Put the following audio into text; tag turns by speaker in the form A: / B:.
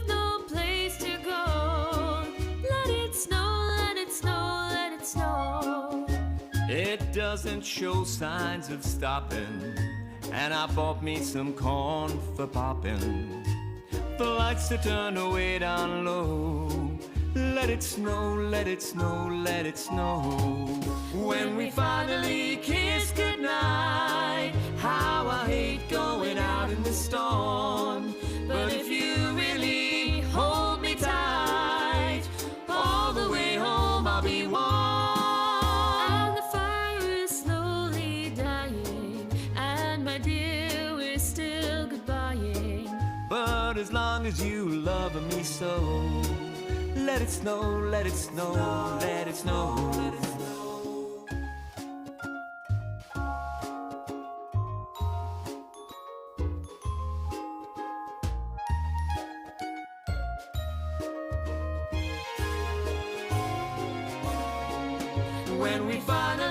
A: with no place to go. Let it snow, let it snow, let it snow.
B: It doesn't show signs of stopping, and I bought me some corn for popping. The lights to turn away down low. Let it snow, let it snow, let it snow. When we finally kiss goodnight, how I hate going out in the storm. But if you really hold me tight, all the way home I'll be warm.
A: And the fire is slowly dying, and my dear, we're still goodbying.
B: But as long as you love me so, let it snow, let it snow, let it snow, let it snow. When we finally